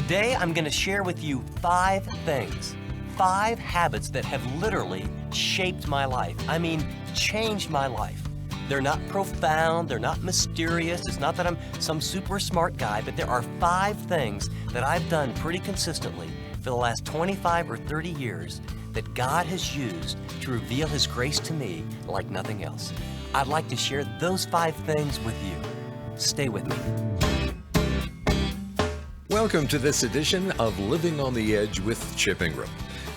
Today, I'm going to share with you 5 things, 5 habits that have literally shaped my life. I mean, changed my life. They're not profound, they're not mysterious, it's not that I'm some super smart guy, but there are 5 things that I've done pretty consistently for the last 25 or 30 years that God has used to reveal His grace to me like nothing else. I'd like to share those 5 things with you. Stay with me. Welcome to this edition of Living on the Edge with Chip Ingram.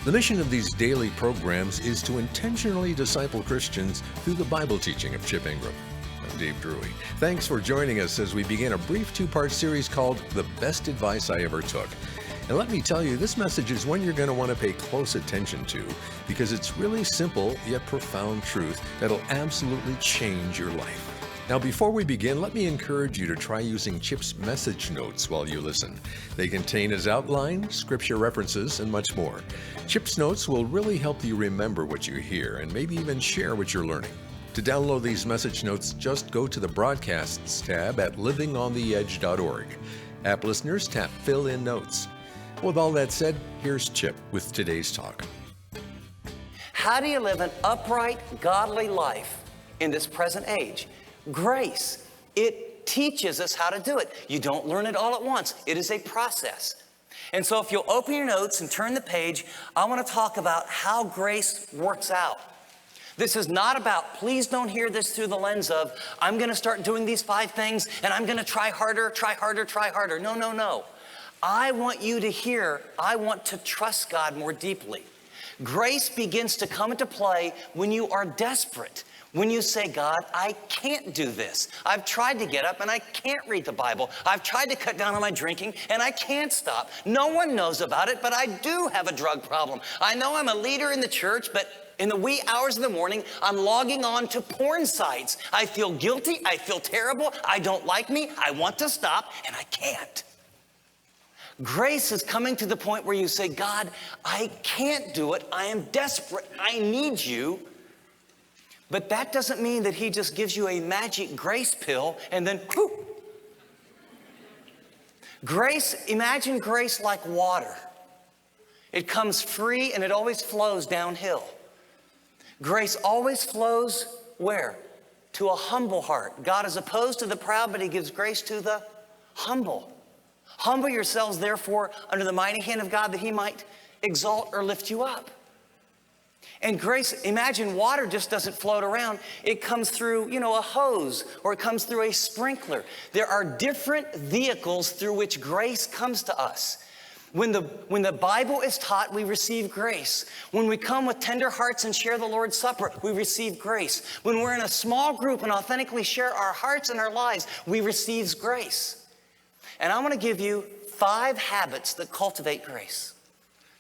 The mission of these daily programs is to intentionally disciple Christians through the Bible teaching of Chip Ingram. I'm Dave Drury. Thanks for joining us as we begin a brief 2-part series called The Best Advice I Ever Took. And let me tell you, this message is one you're going to want to pay close attention to because it's really simple yet profound truth that'll absolutely change your life. Now, before we begin, let me encourage you to try using Chip's message notes while you listen. They contain his outline, scripture references, and much more. Chip's notes will really help you remember what you hear and maybe even share what you're learning. To download these message notes, just go to the Broadcasts tab at livingontheedge.org. App listeners, tap Fill in Notes. With all that said, here's Chip with today's talk. How do you live an upright, godly life in this present age? Grace. It teaches us how to do it. You don't learn it all at once. It is a process. And so if you'll open your notes and turn the page, I want to talk about how grace works out. This is not about, please don't hear this through the lens of, I'm going to start doing these 5 things and I'm going to try harder, try harder, try harder. No, no, no. I want you to hear, I want to trust God more deeply. Grace begins to come into play when you are desperate. When you say, God, I can't do this. I've tried to get up and I can't read the Bible. I've tried to cut down on my drinking and I can't stop. No one knows about it, but I do have a drug problem. I know I'm a leader in the church, but in the wee hours of the morning, I'm logging on to porn sites. I feel guilty. I feel terrible. I don't like me. I want to stop and I can't. Grace is coming to the point where you say, God, I can't do it. I am desperate. I need you. But that doesn't mean that He just gives you a magic grace pill and then, whew. Grace, imagine grace like water. It comes free and it always flows downhill. Grace always flows where? To a humble heart. God is opposed to the proud, but He gives grace to the humble. Humble yourselves, therefore, under the mighty hand of God, that He might exalt or lift you up. And grace, imagine water just doesn't float around. It comes through, a hose, or it comes through a sprinkler. There are different vehicles through which grace comes to us. When the Bible is taught, we receive grace. When we come with tender hearts and share the Lord's Supper, we receive grace. When we're in a small group and authentically share our hearts and our lives, we receive grace. And I want to give you 5 habits that cultivate grace.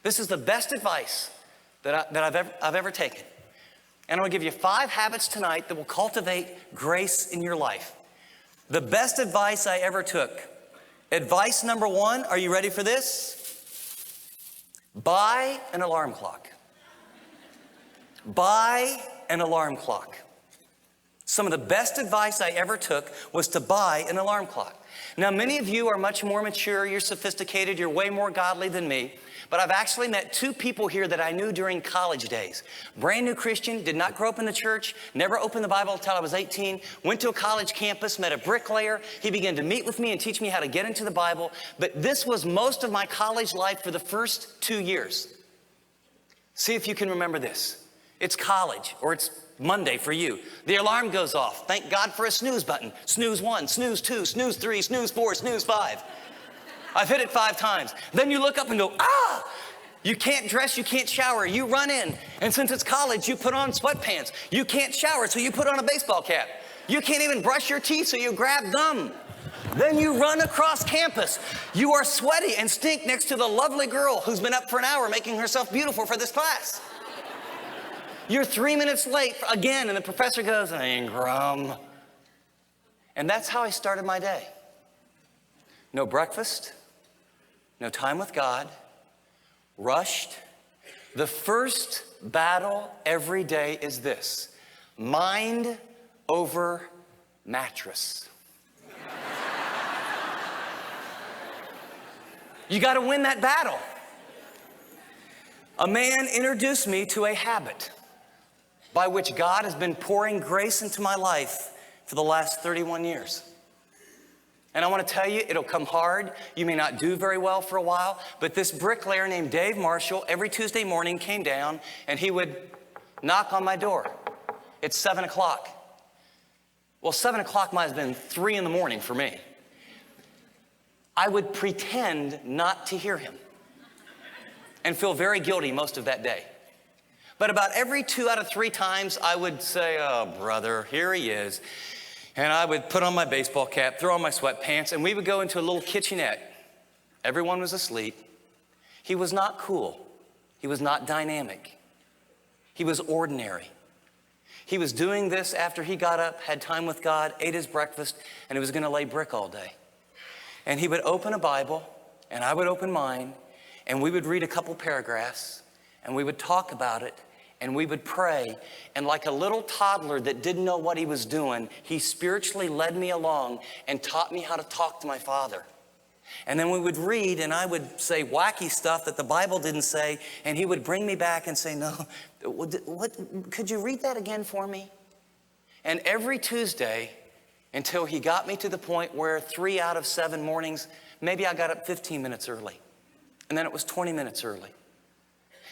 This is the best advice that I've ever taken. And I'm going to give you 5 habits tonight that will cultivate grace in your life. The best advice I ever took. Advice number 1, are you ready for this? Buy an alarm clock. Buy an alarm clock. Some of the best advice I ever took was to buy an alarm clock. Now, many of you are much more mature, you're sophisticated, you're way more godly than me. But I've actually met 2 people here that I knew during college days. Brand new Christian, did not grow up in the church, never opened the Bible until I was 18, went to a college campus, met a bricklayer. He began to meet with me and teach me how to get into the Bible. But this was most of my college life for the first 2 years. See if you can remember this. It's college, or it's Monday for you. The alarm goes off. Thank God for a snooze button. Snooze 1, snooze 2, snooze 3, snooze 4, snooze 5. I've hit it 5 times. Then you look up and go, you can't dress, you can't shower, you run in. And since it's college, you put on sweatpants. You can't shower, so you put on a baseball cap. You can't even brush your teeth, so you grab gum. Then you run across campus. You are sweaty and stink next to the lovely girl who's been up for an hour making herself beautiful for this class. You're 3 minutes late again, and the professor goes, Ingram. And that's how I started my day. No breakfast. No time with God, rushed. The first battle every day is this: mind over mattress. You got to win that battle. A man introduced me to a habit by which God has been pouring grace into my life for the last 31 years. And I want to tell you, it'll come hard. You may not do very well for a while, but this bricklayer named Dave Marshall every Tuesday morning came down and he would knock on my door. It's 7 o'clock. Well, 7 o'clock might have been 3 in the morning for me. I would pretend not to hear him and feel very guilty most of that day. But about every 2 out of 3 times, I would say, oh, brother, here he is. And I would put on my baseball cap, throw on my sweatpants, and we would go into a little kitchenette. Everyone was asleep. He was not cool. He was not dynamic. He was ordinary. He was doing this after he got up, had time with God, ate his breakfast, and he was going to lay brick all day. And he would open a Bible, and I would open mine, and we would read a couple paragraphs, and we would talk about it, and we would pray. And like a little toddler that didn't know what he was doing, he spiritually led me along and taught me how to talk to my Father. And then we would read, and I would say wacky stuff that the Bible didn't say, and he would bring me back and say, no, what, could you read that again for me? And every Tuesday, until he got me to the point where 3 out of 7 mornings, maybe I got up 15 minutes early. And then it was 20 minutes early.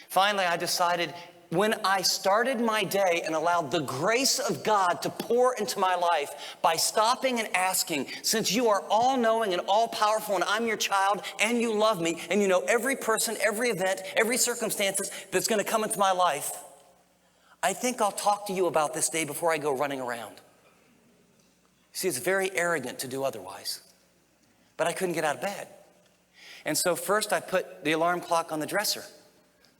Finally, I decided when I started my day and allowed the grace of God to pour into my life by stopping and asking, since you are all-knowing and all-powerful and I'm your child and you love me and you know every person, every event, every circumstance that's going to come into my life, I think I'll talk to you about this day before I go running around. See, it's very arrogant to do otherwise. But I couldn't get out of bed. And so first I put the alarm clock on the dresser.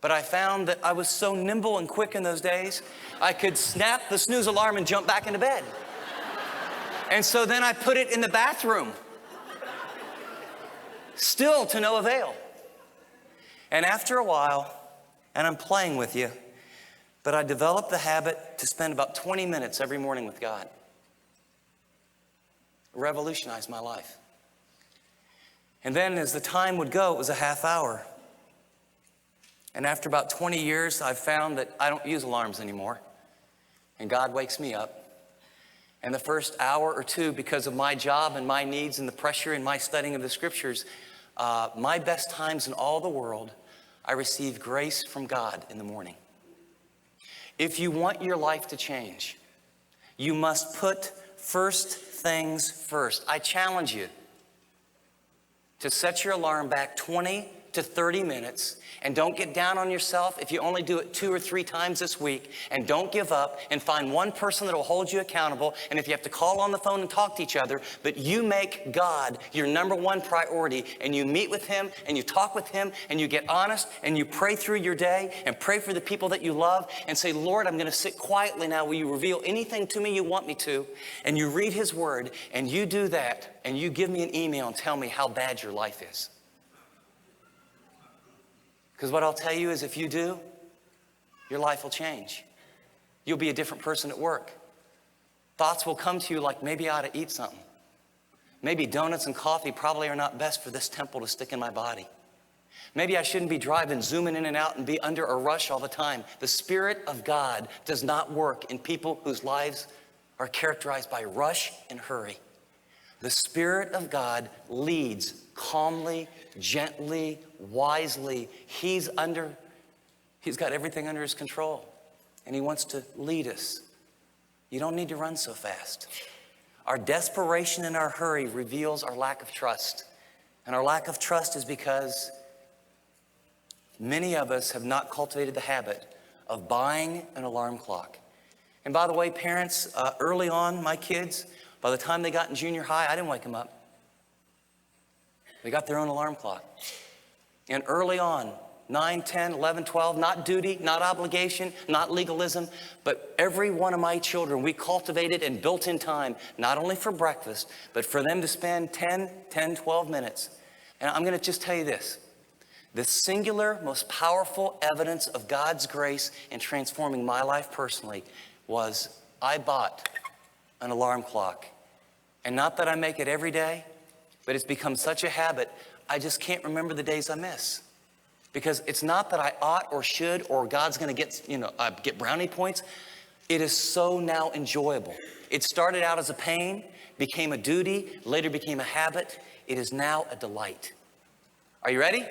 But I found that I was so nimble and quick in those days, I could snap the snooze alarm and jump back into bed. And so then I put it in the bathroom. Still to no avail. And after a while, and I'm playing with you, but I developed the habit to spend about 20 minutes every morning with God. It revolutionized my life. And then as the time would go, it was a half hour. And after about 20 years, I've found that I don't use alarms anymore. And God wakes me up. And the first hour or two, because of my job and my needs and the pressure in my studying of the scriptures, my best times in all the world, I receive grace from God in the morning. If you want your life to change, you must put first things first. I challenge you to set your alarm back 20 to 30 minutes, and don't get down on yourself if you only do it 2 or 3 times this week, and don't give up, and find one person that will hold you accountable. And if you have to call on the phone and talk to each other, but you make God your number one priority, and you meet with him and you talk with him and you get honest and you pray through your day and pray for the people that you love and say, Lord, I'm going to sit quietly now. Will you reveal anything to me you want me to? And you read his word and you do that, and you give me an email and tell me how bad your life is. Because what I'll tell you is if you do, your life will change. You'll be a different person at work. Thoughts will come to you like, maybe I ought to eat something. Maybe donuts and coffee probably are not best for this temple to stick in my body. Maybe I shouldn't be driving, zooming in and out and be under a rush all the time. The Spirit of God does not work in people whose lives are characterized by rush and hurry. The Spirit of God leads calmly, gently, wisely. He's got everything under his control, and he wants to lead us. You don't need to run so fast. Our desperation and our hurry reveals our lack of trust. And our lack of trust is because many of us have not cultivated the habit of buying an alarm clock. And by the way, parents, early on, my kids, by the time they got in junior high, I didn't wake them up. They got their own alarm clock. And early on, 9, 10, 11, 12, not duty, not obligation, not legalism, but every one of my children, we cultivated and built in time, not only for breakfast, but for them to spend 10, 12 minutes. And I'm going to just tell you this. The singular, most powerful evidence of God's grace in transforming my life personally was I bought an alarm clock. And not that I make it every day, but it's become such a habit. I just can't remember the days I miss. Because it's not that I ought or should or God's going to get brownie points. It is so now enjoyable. It started out as a pain, became a duty, later became a habit. It is now a delight. Are you ready?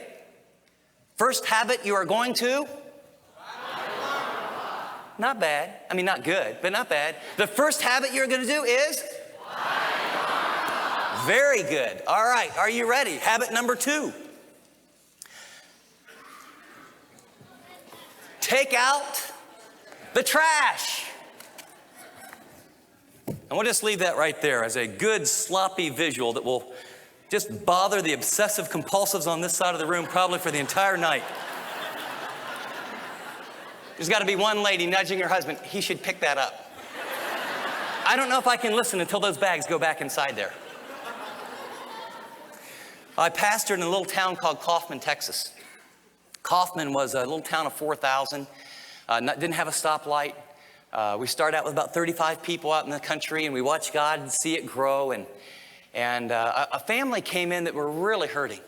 First habit you are going to? Not bad. I mean, not good, but not bad. The first habit you're going to do is? Very good. All right. Are you ready? Habit number 2. Take out the trash. And we'll just leave that right there as a good sloppy visual that will just bother the obsessive compulsives on this side of the room probably for the entire night. There's got to be one lady nudging her husband. He should pick that up. I don't know if I can listen until those bags go back inside there. I pastored in a little town called Kaufman, Texas. Kaufman was a little town of 4,000, didn't have a stoplight. We started out with about 35 people out in the country, and we watched God see it grow. And a family came in that were really hurting.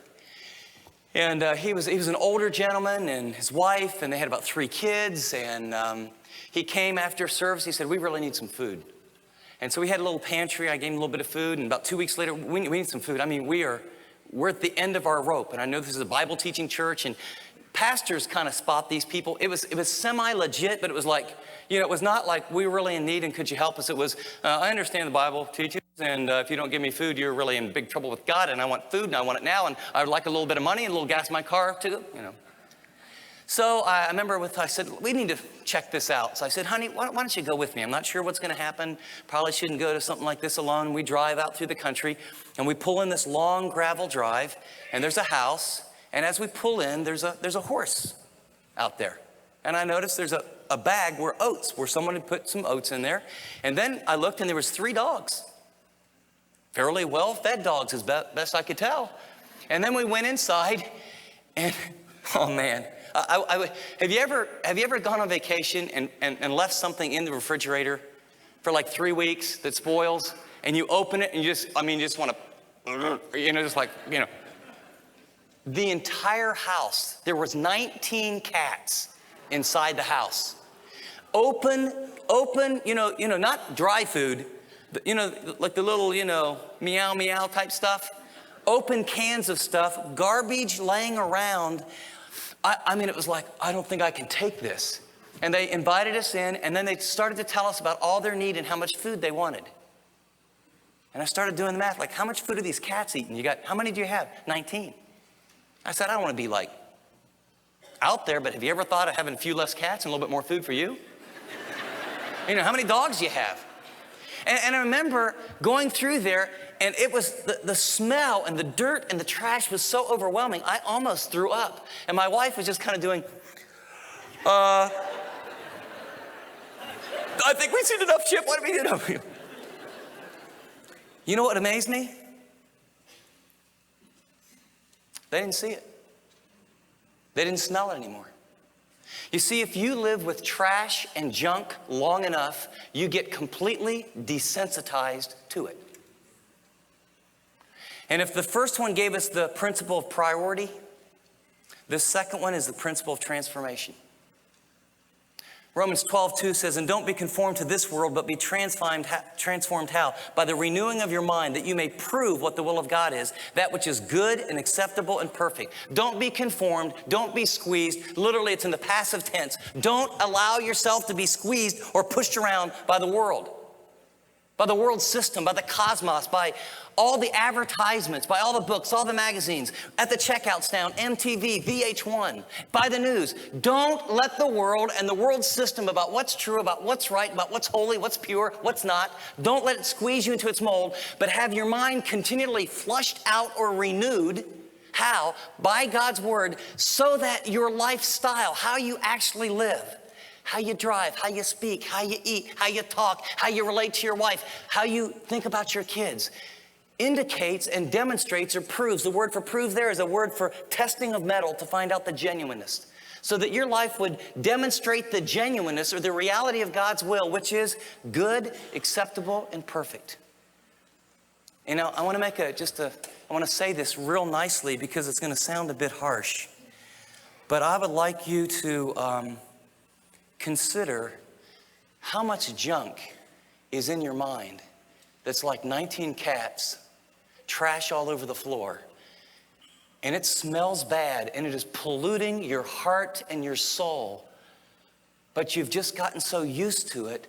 And he was an older gentleman and his wife, and they had about 3 kids. And he came after service. He said, "We really need some food." And so we had a little pantry. I gave him a little bit of food. And about 2 weeks later, we need some food. I mean, we're at the end of our rope. And I know this is a Bible teaching church, and pastors kind of spot these people. It was semi-legit, but it was like, it was not like we were really in need and could you help us? It was, I understand the Bible teaches, and if you don't give me food, you're really in big trouble with God, and I want food, and I want it now, and I would like a little bit of money and a little gas in my car too, So I remember I said, we need to check this out. So I said, honey, why don't you go with me? I'm not sure what's going to happen. Probably shouldn't go to something like this alone. We drive out through the country, and we pull in this long gravel drive, and there's a house. And as we pull in, there's a horse out there. And I noticed there's a bag where someone had put some oats in there. And then I looked, and there was 3 dogs. Fairly well-fed dogs, as best I could tell. And then we went inside, and oh man, have you ever gone on vacation and left something in the refrigerator for like 3 weeks that spoils, and you open it and you just want to, The entire house, there was 19 cats inside the house. Open, not dry food, like the little, meow, meow type stuff. Open cans of stuff, garbage laying around. It was like, I don't think I can take this. And they invited us in, and then they started to tell us about all their need and how much food they wanted. And I started doing the math, like, how much food are these cats eating? How many do you have? 19. I said, I don't want to be like out there, but have you ever thought of having a few less cats and a little bit more food for you? How many dogs do you have? And I remember going through there, and it was the smell and the dirt and the trash was so overwhelming, I almost threw up. And my wife was just kind of doing, I think we've seen enough, Chip. What do we do? You know what amazed me? They didn't see it. They didn't smell it anymore. You see, if you live with trash and junk long enough, you get completely desensitized to it. And if the first one gave us the principle of priority, the second one is the principle of transformation. Romans 12:2 says, and don't be conformed to this world, but be transformed how? By the renewing of your mind, that you may prove what the will of God is, that which is good and acceptable and perfect. Don't be conformed. Don't be squeezed. Literally, it's in the passive tense. Don't allow yourself to be squeezed or pushed around by the world system, by the cosmos, by all the advertisements, by all the books, all the magazines, at the checkout stand, MTV, VH1, by the news. Don't let the world and the world system about what's true, about what's right, about what's holy, what's pure, what's not. Don't let it squeeze you into its mold, but have your mind continually flushed out or renewed. How? By God's word, so that your lifestyle, how you actually live, how you drive, how you speak, how you eat, how you talk, how you relate to your wife, how you think about your kids, indicates and demonstrates or proves. The word for prove there is a word for testing of metal to find out the genuineness. So that your life would demonstrate the genuineness or the reality of God's will, which is good, acceptable, and perfect. And I want to make I want to say this real nicely because it's going to sound a bit harsh. But I would like you to consider how much junk is in your mind that's like 19 cats, trash all over the floor. And it smells bad, and it is polluting your heart and your soul. But you've just gotten so used to it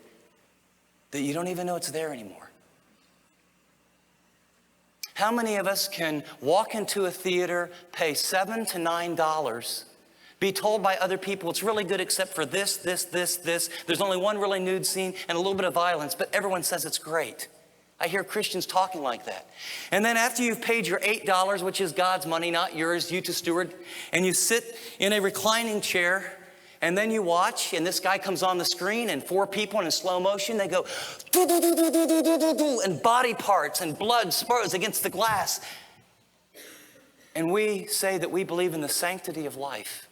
that you don't even know it's there anymore. How many of us can walk into a theater, pay $7 to $9, be told by other people it's really good except for this. There's only one really nude scene and a little bit of violence, but everyone says it's great. I hear Christians talking like that. And then after you've paid your $8, which is God's money, not yours, you to steward, and you sit in a reclining chair, and then you watch, and this guy comes on the screen, and 4 people in slow motion, they go, doo, doo, doo, doo, doo, doo, doo, doo, doo, and body parts and blood spurs against the glass. And we say that we believe in the sanctity of life.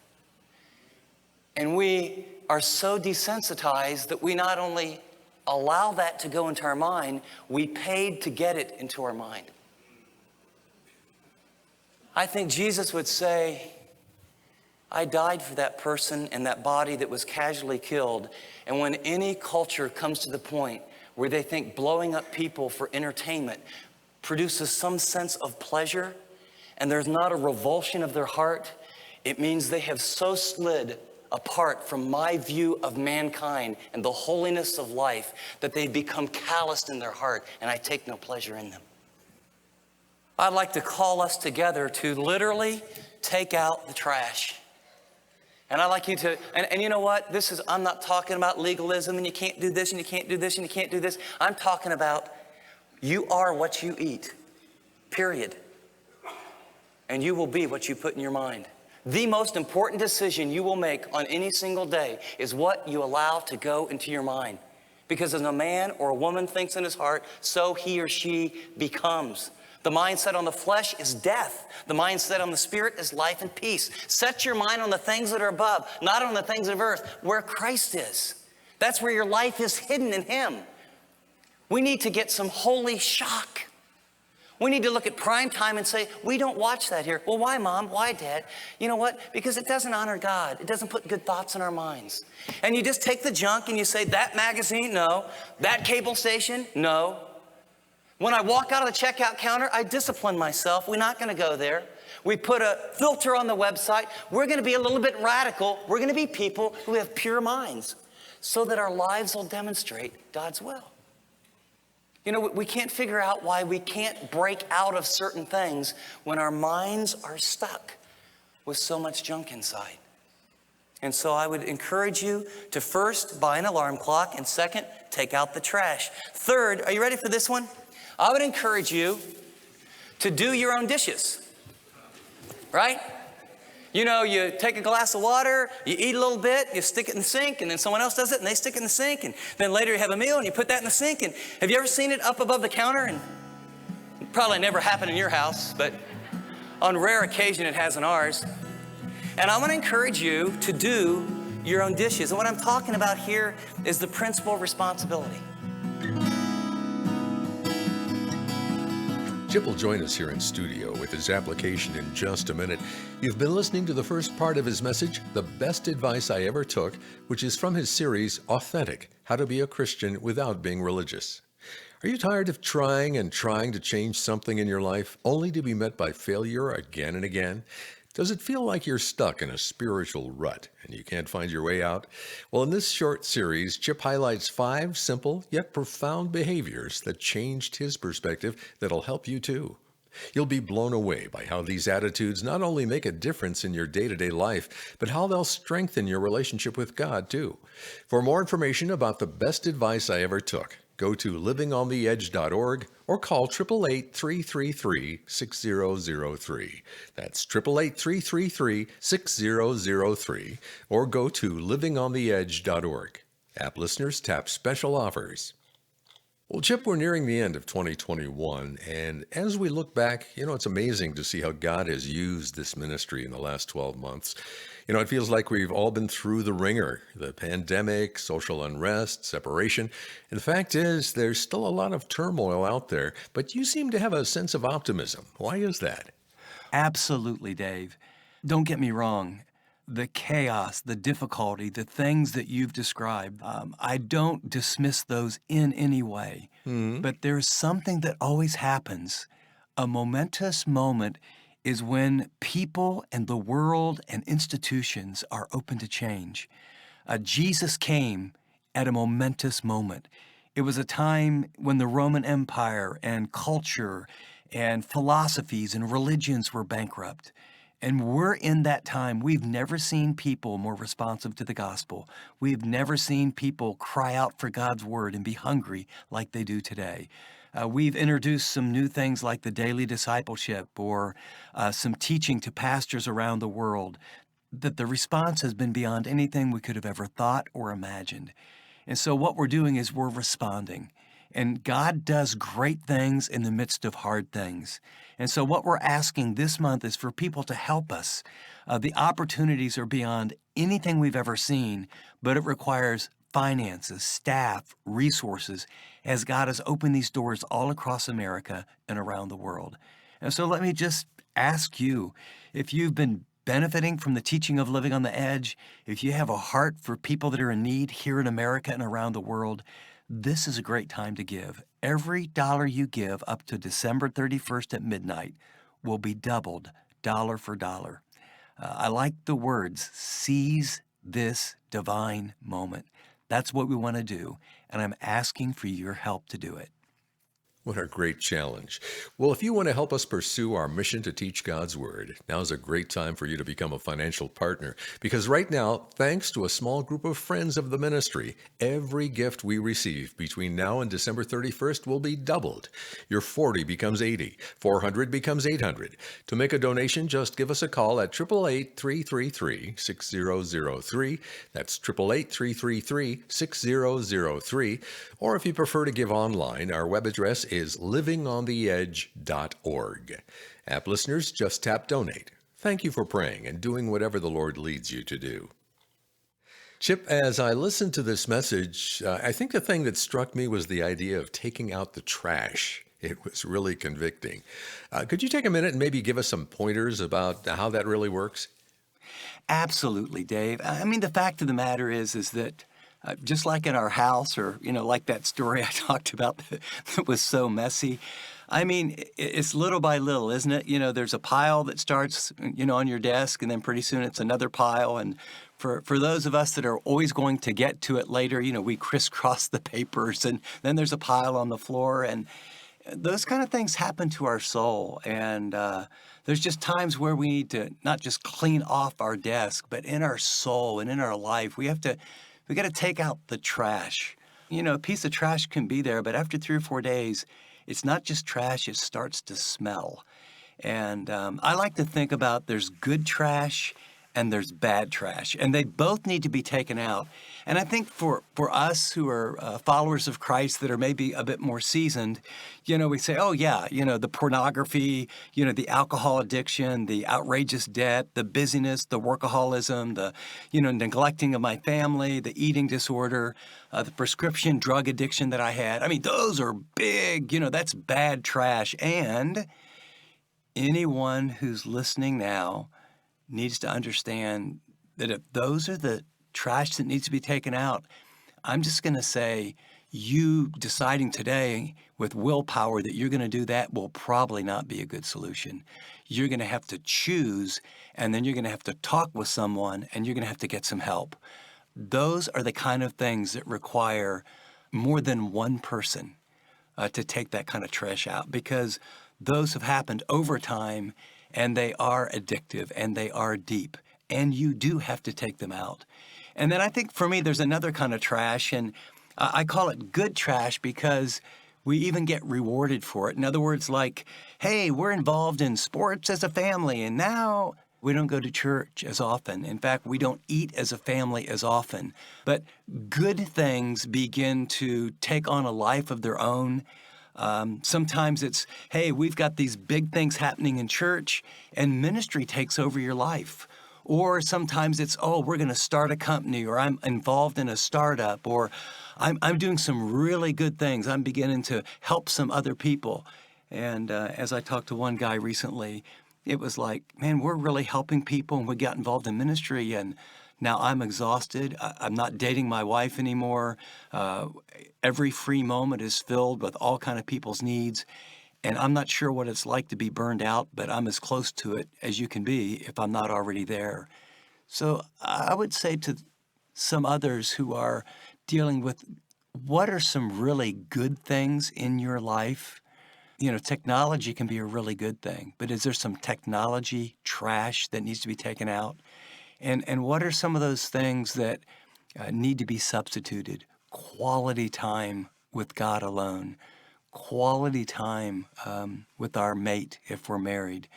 And we are so desensitized that we not only allow that to go into our mind, we paid to get it into our mind. I think Jesus would say, I died for that person and that body that was casually killed. And when any culture comes to the point where they think blowing up people for entertainment produces some sense of pleasure, and there's not a revulsion of their heart, it means they have so slid apart from my view of mankind and the holiness of life that they become calloused in their heart, and I take no pleasure in them. I'd like to call us together to literally take out the trash. And I'd like you to, and you know what? I'm not talking about legalism and you can't do this and you can't do this and you can't do this. I'm talking about you are what you eat, period. And you will be what you put in your mind. The most important decision you will make on any single day is what you allow to go into your mind. Because as a man or a woman thinks in his heart, so he or she becomes. The mindset on the flesh is death. The mindset on the spirit is life and peace. Set your mind on the things that are above, not on the things of earth, where Christ is. That's where your life is hidden in Him. We need to get some holy shock. We need to look at prime time and say, we don't watch that here. Well, why, Mom? Why, Dad? You know what? Because it doesn't honor God. It doesn't put good thoughts in our minds. And you just take the junk and you say, that magazine, no. That cable station, no. When I walk out of the checkout counter, I discipline myself. We're not going to go there. We put a filter on the website. We're going to be a little bit radical. We're going to be people who have pure minds so that our lives will demonstrate God's will. You know, we can't figure out why we can't break out of certain things when our minds are stuck with so much junk inside. And so I would encourage you to first buy an alarm clock, and second, take out the trash. Third, are you ready for this one? I would encourage you to do your own dishes, right? You know, you take a glass of water, you eat a little bit, you stick it in the sink, and then someone else does it, and they stick it in the sink, and then later you have a meal, and you put that in the sink. And have you ever seen it up above the counter? And it probably never happened in your house, but on rare occasion it has in ours. And I want to encourage you to do your own dishes. And what I'm talking about here is the principle of responsibility. Chip will join us here in studio with his application in just a minute. You've been listening to the first part of his message, The Best Advice I Ever Took, which is from his series, Authentic, How to Be a Christian Without Being Religious. Are you tired of trying to change something in your life only to be met by failure again and again? Does it feel like you're stuck in a spiritual rut and you can't find your way out? Well, in this short series, Chip highlights 5 simple yet profound behaviors that changed his perspective that'll help you too. You'll be blown away by how these attitudes not only make a difference in your day-to-day life, but how they'll strengthen your relationship with God too. For more information about the best advice I ever took, go to livingontheedge.org or call 888-333-6003. That's 888-333-6003, or go to livingontheedge.org. App listeners tap special offers. Well, Chip, we're nearing the end of 2021, and as we look back, it's amazing to see how God has used this ministry in the last 12 months. It feels like we've all been through the ringer, the pandemic, social unrest, separation. And the fact is, there's still a lot of turmoil out there, but you seem to have a sense of optimism. Why is that? Absolutely, Dave. Don't get me wrong. The chaos, the difficulty, the things that you've described, I don't dismiss those in any way. Hmm. But there's something that always happens. A momentous moment is when people and the world and institutions are open to change. Jesus came at a momentous moment. It was a time when the Roman Empire and culture and philosophies and religions were bankrupt. And we're in that time. We've never seen people more responsive to the gospel. We've never seen people cry out for God's word and be hungry like they do today. We've introduced some new things like the Daily Discipleship or some teaching to pastors around the world, that the response has been beyond anything we could have ever thought or imagined. And so what we're doing is we're responding. And God does great things in the midst of hard things. And so what we're asking this month is for people to help us. The opportunities are beyond anything we've ever seen, but it requires finances, staff, resources, as God has opened these doors all across America and around the world. And so let me just ask you, if you've been benefiting from the teaching of Living on the Edge, if you have a heart for people that are in need here in America and around the world, this is a great time to give. Every dollar you give up to December 31st at midnight will be doubled, dollar for dollar. I like the words, seize this divine moment. That's what we want to do, and I'm asking for your help to do it. What a great challenge. Well, if you want to help us pursue our mission to teach God's Word, now's a great time for you to become a financial partner. Because right now, thanks to a small group of friends of the ministry, every gift we receive between now and December 31st will be doubled. Your 40 becomes 80, 400 becomes 800. To make a donation, just give us a call at 888-333-6003. That's 888-333-6003. Or if you prefer to give online, our web address is livingontheedge.org. App listeners, just tap donate. Thank you for praying and doing whatever the Lord leads you to do. Chip, as I listened to this message, I think the thing that struck me was the idea of taking out the trash. It was really convicting. Could you take a minute and maybe give us some pointers about how that really works? Absolutely, Dave. I mean, the fact of the matter is that just like in our house, or, like that story I talked about that was so messy. I mean, it's little by little, isn't it? There's a pile that starts, on your desk, and then pretty soon it's another pile. And for those of us that are always going to get to it later, we crisscross the papers, and then there's a pile on the floor. And those kind of things happen to our soul. And there's just times where we need to not just clean off our desk, but in our soul and in our life, we got to take out the trash. A piece of trash can be there, but after 3 or 4 days, it's not just trash, it starts to smell. And I like to think about there's good trash and there's bad trash, and they both need to be taken out. And I think for us who are followers of Christ that are maybe a bit more seasoned, we say, oh yeah, the pornography, the alcohol addiction, the outrageous debt, the busyness, the workaholism, the, neglecting of my family, the eating disorder, the prescription drug addiction that I had. I mean, those are big, that's bad trash. And anyone who's listening now needs to understand that if those are the trash that needs to be taken out, I'm just going to say you deciding today with willpower that you're going to do that will probably not be a good solution. You're going to have to choose, and then you're going to have to talk with someone, and you're going to have to get some help. Those are the kind of things that require more than one person to take that kind of trash out, because those have happened over time, and they are addictive, and they are deep, and you do have to take them out. And then I think for me, there's another kind of trash, and I call it good trash because we even get rewarded for it. In other words, like, hey, we're involved in sports as a family, and now We don't go to church as often. In fact, we don't eat as a family as often. But good things begin to take on a life of their own. Sometimes it's, hey, we've got these big things happening in church, and ministry takes over your life. Or sometimes it's, oh, we're going to start a company, or I'm involved in a startup, or I'm doing some really good things. I'm beginning to help some other people. And as I talked to one guy recently, it was like, man, we're really helping people, and we got involved in ministry, and now I'm exhausted. I'm not dating my wife anymore. Every free moment is filled with all kind of people's needs. And I'm not sure what it's like to be burned out, but I'm as close to it as you can be if I'm not already there. So I would say to some others who are dealing with what are some really good things in your life? You know, technology can be a really good thing, but is there some technology trash that needs to be taken out? And what are some of those things that need to be substituted? Quality time with God alone, quality time with our mate if we're married,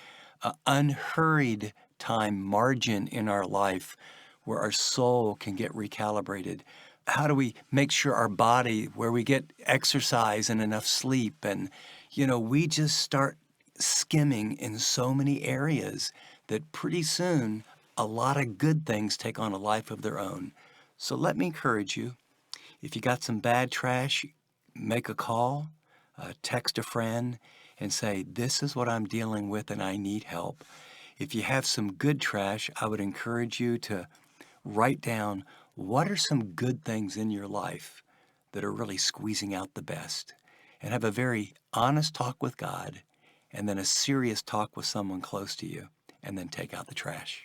unhurried time margin in our life where our soul can get recalibrated. How do we make sure our body, where we get exercise and enough sleep, and we just start skimming in so many areas that pretty soon a lot of good things take on a life of their own. So let me encourage you, if you got some bad trash, make a call, text a friend, and say, this is what I'm dealing with and I need help. If you have some good trash, I would encourage you to write down what are some good things in your life that are really squeezing out the best, and have a very honest talk with God, and then a serious talk with someone close to you, and then take out the trash.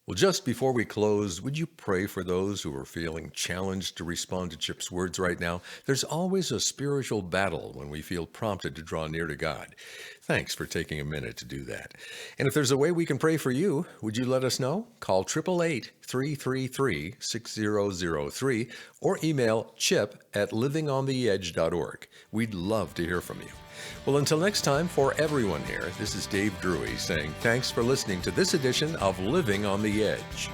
Well, just before we close, would you pray for those who are feeling challenged to respond to Chip's words right now? There's always a spiritual battle when we feel prompted to draw near to God. Thanks for taking a minute to do that. And if there's a way we can pray for you, would you let us know? Call 888-333-6003 or email chip@livingontheedge.org. We'd love to hear from you. Well, until next time, for everyone here, this is Dave Drury saying thanks for listening to this edition of Living on the Edge.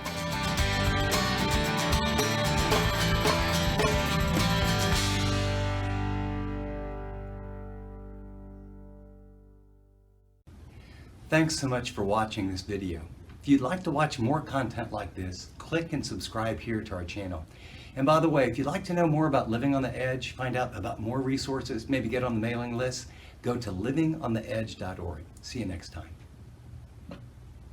Thanks so much for watching this video. If you'd like to watch more content like this, click and subscribe here to our channel. And by the way, if you'd like to know more about Living on the Edge, find out about more resources, maybe get on the mailing list, go to livingontheedge.org. See you next time.